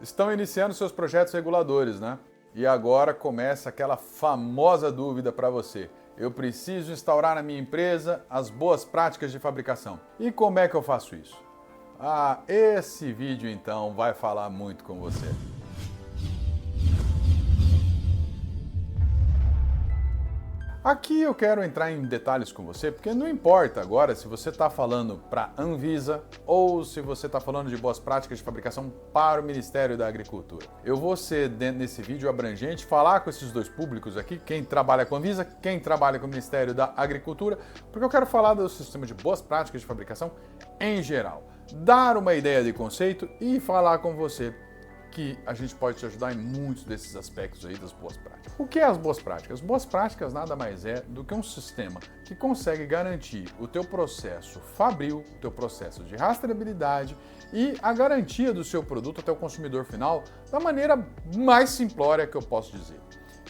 Estão iniciando seus projetos reguladores, né? E agora começa aquela famosa dúvida para você. Eu preciso instaurar na minha empresa as boas práticas de fabricação. E como é que eu faço isso? Esse vídeo então vai falar muito com você. Aqui eu quero entrar em detalhes com você, porque não importa agora se você está falando para a Anvisa ou se você está falando de boas práticas de fabricação para o Ministério da Agricultura. Eu vou ser, dentro desse vídeo abrangente, falar com esses dois públicos aqui, quem trabalha com a Anvisa, quem trabalha com o Ministério da Agricultura, porque eu quero falar do sistema de boas práticas de fabricação em geral. Dar uma ideia de conceito e falar com você que a gente pode te ajudar em muitos desses aspectos aí das boas práticas. O que é as boas práticas? As boas práticas nada mais é do que um sistema que consegue garantir o teu processo fabril, o teu processo de rastreabilidade e a garantia do seu produto até o consumidor final da maneira mais simplória que eu posso dizer.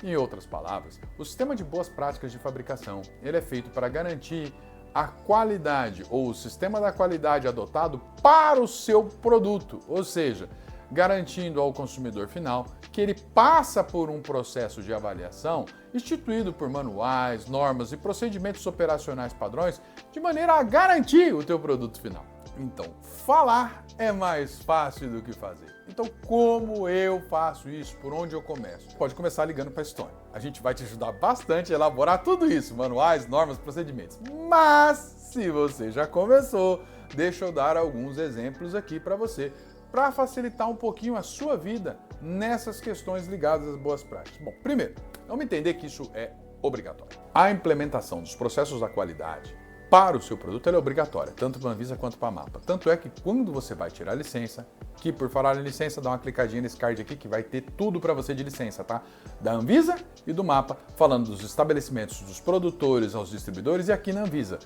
Em outras palavras, o sistema de boas práticas de fabricação, ele é feito para garantir a qualidade ou o sistema da qualidade adotado para o seu produto, ou seja, garantindo ao consumidor final que ele passa por um processo de avaliação instituído por manuais, normas e procedimentos operacionais padrões de maneira a garantir o teu produto final. Então, falar é mais fácil do que fazer. Então, como eu faço isso? Por onde eu começo? Pode começar ligando para a Stone. A gente vai te ajudar bastante a elaborar tudo isso, manuais, normas, procedimentos. Mas, se você já começou, deixa eu dar alguns exemplos aqui para você, para facilitar um pouquinho a sua vida nessas questões ligadas às boas práticas. Bom, primeiro, vamos entender que isso é obrigatório. A implementação dos processos da qualidade para o seu produto é obrigatória, tanto para a Anvisa quanto para a MAPA. Tanto é que quando você vai tirar a licença, que por falar em licença, dá uma clicadinha nesse card aqui que vai ter tudo para você de licença, tá? Da Anvisa e do MAPA, falando dos estabelecimentos, dos produtores aos distribuidores e aqui na Anvisa.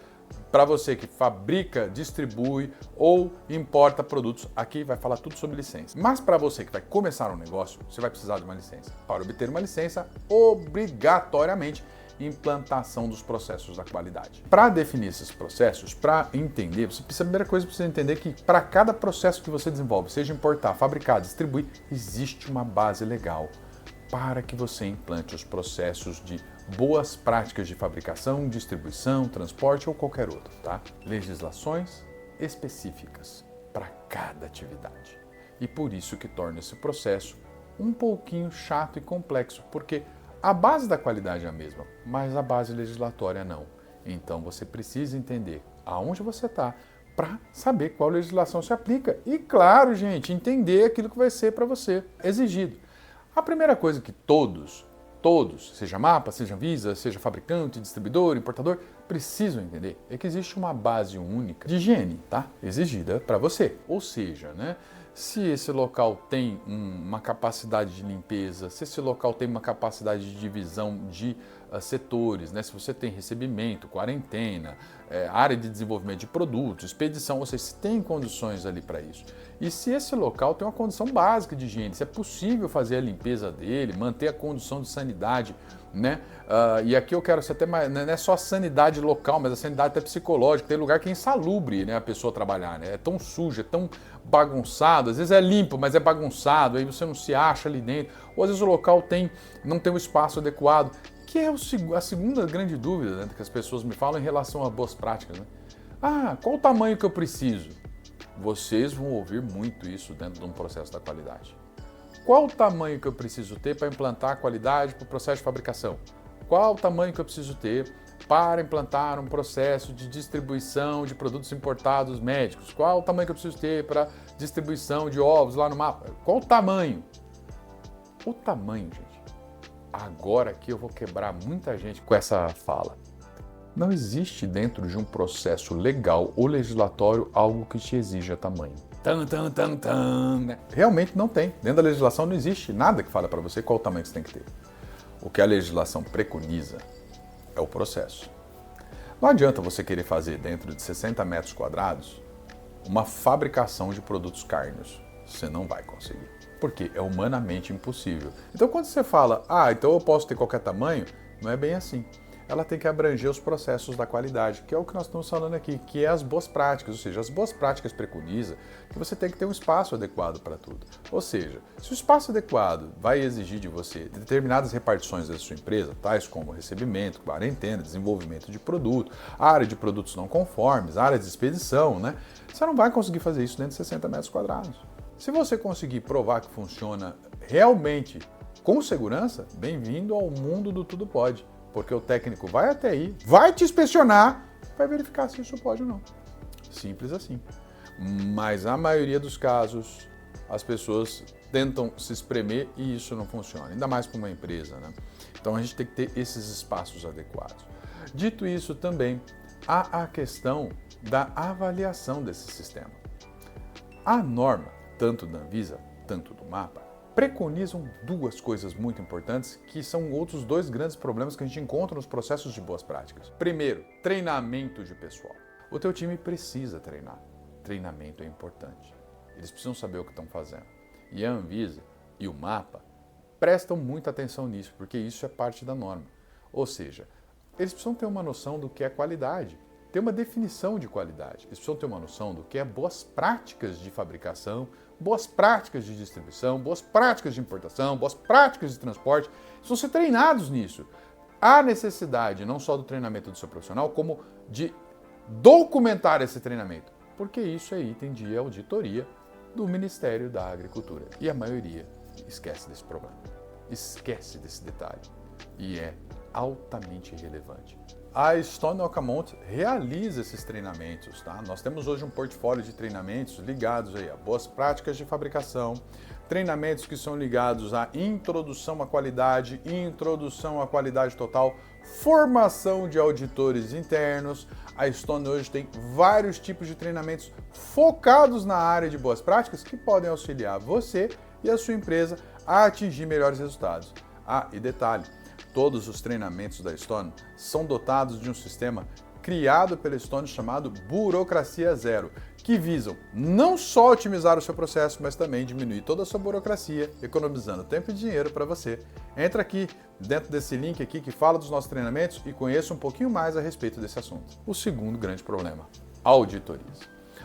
Para você que fabrica, distribui ou importa produtos, aqui vai falar tudo sobre licença. Mas para você que vai começar um negócio, você vai precisar de uma licença. Para obter uma licença, obrigatoriamente, implantação dos processos da qualidade. Para definir esses processos, para entender, a primeira coisa que você precisa entender é que para cada processo que você desenvolve, seja importar, fabricar, distribuir, existe uma base legal para que você implante os processos de boas práticas de fabricação, distribuição, transporte ou qualquer outro, tá? Legislações específicas para cada atividade. E por isso que torna esse processo um pouquinho chato e complexo, porque a base da qualidade é a mesma, mas a base legislatória não. Então você precisa entender aonde você está para saber qual legislação se aplica e, claro, gente, entender aquilo que vai ser para você exigido. A primeira coisa que todos, seja MAPA, seja Anvisa, seja fabricante, distribuidor, importador, precisam entender é que existe uma base única de higiene, tá? Exigida para você. Ou seja, né? Se esse local tem uma capacidade de limpeza, se esse local tem uma capacidade de divisão de setores, né? Se você tem recebimento, quarentena, área de desenvolvimento de produtos, expedição, ou seja, se tem condições ali para isso. E se esse local tem uma condição básica de higiene, se é possível fazer a limpeza dele, manter a condição de sanidade, né? E aqui eu quero ser até mais, não é só a sanidade local, mas a sanidade até psicológica. Tem lugar que é insalubre, né, a pessoa trabalhar, né? É tão sujo, é tão bagunçado, às vezes é limpo, mas é bagunçado, aí você não se acha ali dentro, ou às vezes o local não tem um espaço adequado, que é a segunda grande dúvida, né, que as pessoas me falam em relação a boas práticas, né? Qual o tamanho que eu preciso? Vocês vão ouvir muito isso dentro de um processo da qualidade. Qual o tamanho que eu preciso ter para implantar a qualidade para o processo de fabricação? Qual o tamanho que eu preciso ter para implantar um processo de distribuição de produtos importados médicos? Qual o tamanho que eu preciso ter para distribuição de ovos lá no MAPA? Qual o tamanho? O tamanho, gente. Agora aqui eu vou quebrar muita gente com essa fala. Não existe dentro de um processo legal ou legislatório algo que te exija tamanho. Né? Realmente não tem. Dentro da legislação não existe nada que fale para você qual o tamanho que você tem que ter. O que a legislação preconiza é o processo. Não adianta você querer fazer dentro de 60 metros quadrados uma fabricação de produtos cárneos. Você não vai conseguir. Porque é humanamente impossível. Então quando você fala, então eu posso ter qualquer tamanho, não é bem assim. ela tem que abranger os processos da qualidade, que é o que nós estamos falando aqui, que é as boas práticas, ou seja, as boas práticas preconizam que você tem que ter um espaço adequado para tudo. Ou seja, se o espaço adequado vai exigir de você determinadas repartições da sua empresa, tais como recebimento, quarentena, desenvolvimento de produto, área de produtos não conformes, área de expedição, né? Você não vai conseguir fazer isso dentro de 60 metros quadrados. Se você conseguir provar que funciona realmente com segurança, bem-vindo ao mundo do tudo pode. Porque o técnico vai até aí, vai te inspecionar, vai verificar se isso pode ou não. Simples assim. Mas a maioria dos casos, as pessoas tentam se espremer e isso não funciona. Ainda mais para uma empresa, né? Então a gente tem que ter esses espaços adequados. Dito isso, também há a questão da avaliação desse sistema. A norma, tanto da Anvisa, tanto do MAPA, preconizam duas coisas muito importantes que são outros dois grandes problemas que a gente encontra nos processos de boas práticas. Primeiro, treinamento de pessoal. O teu time precisa treinar. Treinamento é importante. Eles precisam saber o que estão fazendo. E a Anvisa e o MAPA prestam muita atenção nisso, porque isso é parte da norma. Ou seja, eles precisam ter uma noção do que é qualidade. Ter uma definição de qualidade. Eles precisam ter uma noção do que é boas práticas de fabricação, boas práticas de distribuição, boas práticas de importação, boas práticas de transporte. Eles precisam ser treinados nisso. Há necessidade não só do treinamento do seu profissional, como de documentar esse treinamento, porque isso é item de auditoria do Ministério da Agricultura. E a maioria esquece desse problema, esquece desse detalhe. E é altamente relevante. A Stone Oakmont realiza esses treinamentos, tá? Nós temos hoje um portfólio de treinamentos ligados aí a boas práticas de fabricação, treinamentos que são ligados à introdução à qualidade, introdução à qualidade total, formação de auditores internos. A Stone hoje tem vários tipos de treinamentos focados na área de boas práticas que podem auxiliar você e a sua empresa a atingir melhores resultados. Ah, e detalhe, todos os treinamentos da Stone são dotados de um sistema criado pela Stone chamado Burocracia Zero, que visam não só otimizar o seu processo, mas também diminuir toda a sua burocracia, economizando tempo e dinheiro para você. Entra aqui dentro desse link aqui que fala dos nossos treinamentos e conheça um pouquinho mais a respeito desse assunto. O segundo grande problema, auditorias.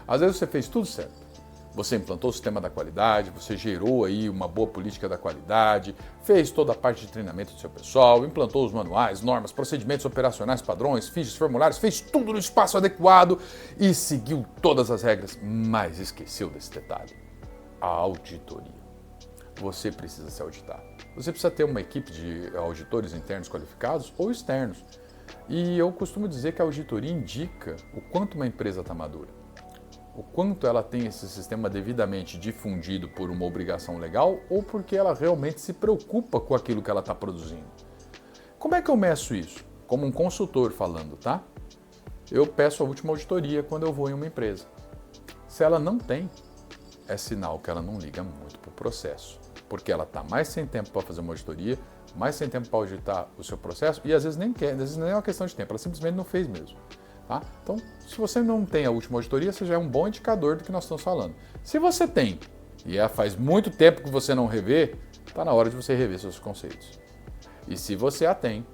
Às vezes você fez tudo certo. Você implantou o sistema da qualidade, você gerou aí uma boa política da qualidade, fez toda a parte de treinamento do seu pessoal, implantou os manuais, normas, procedimentos operacionais, padrões, fichas, formulários, fez tudo no espaço adequado e seguiu todas as regras, mas esqueceu desse detalhe, a auditoria. Você precisa se auditar. Você precisa ter uma equipe de auditores internos qualificados ou externos. E eu costumo dizer que a auditoria indica o quanto uma empresa está madura. O quanto ela tem esse sistema devidamente difundido por uma obrigação legal ou porque ela realmente se preocupa com aquilo que ela está produzindo. Como é que eu meço isso? Como um consultor falando, tá? Eu peço a última auditoria quando eu vou em uma empresa. Se ela não tem, é sinal que ela não liga muito para o processo, porque ela está mais sem tempo para fazer uma auditoria, mais sem tempo para auditar o seu processo e às vezes nem quer, às vezes nem é uma questão de tempo, ela simplesmente não fez mesmo. Tá? Então, se você não tem a última auditoria, você já é um bom indicador do que nós estamos falando. Se você tem, e faz muito tempo que você não revê, está na hora de você rever seus conceitos. E se você a tem,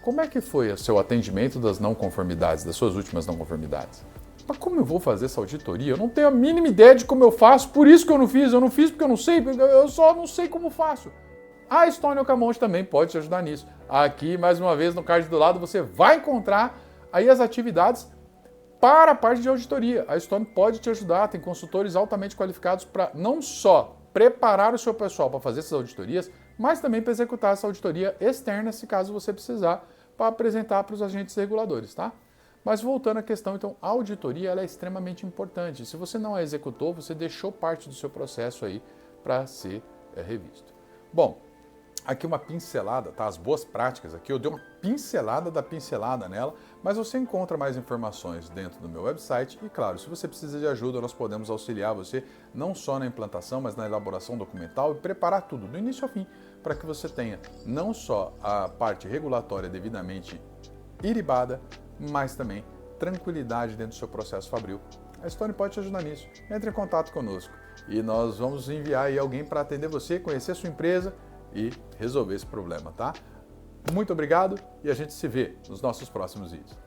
como é que foi o seu atendimento das não conformidades, das suas últimas não conformidades? Mas como eu vou fazer essa auditoria? Eu não tenho a mínima ideia de como eu faço, por isso que eu não fiz porque eu não sei, eu só não sei como faço. A Stone Oakmont também pode te ajudar nisso. Aqui, mais uma vez, no card do lado, você vai encontrar aí as atividades para a parte de auditoria. A Stone pode te ajudar, tem consultores altamente qualificados para não só preparar o seu pessoal para fazer essas auditorias, mas também para executar essa auditoria externa, se caso você precisar, para apresentar para os agentes reguladores, tá? Mas voltando à questão, então, a auditoria ela é extremamente importante. Se você não a executou, você deixou parte do seu processo aí para ser revisto. Bom, aqui uma pincelada, tá? As boas práticas aqui, eu dei uma pincelada da pincelada nela, mas você encontra mais informações dentro do meu website e, claro, se você precisa de ajuda, nós podemos auxiliar você não só na implantação, mas na elaboração documental e preparar tudo, do início ao fim, para que você tenha não só a parte regulatória devidamente iribada, mas também tranquilidade dentro do seu processo fabril. A Stone pode te ajudar nisso. Entre em contato conosco e nós vamos enviar aí alguém para atender você, conhecer a sua empresa e resolver esse problema, tá? Muito obrigado e a gente se vê nos nossos próximos vídeos.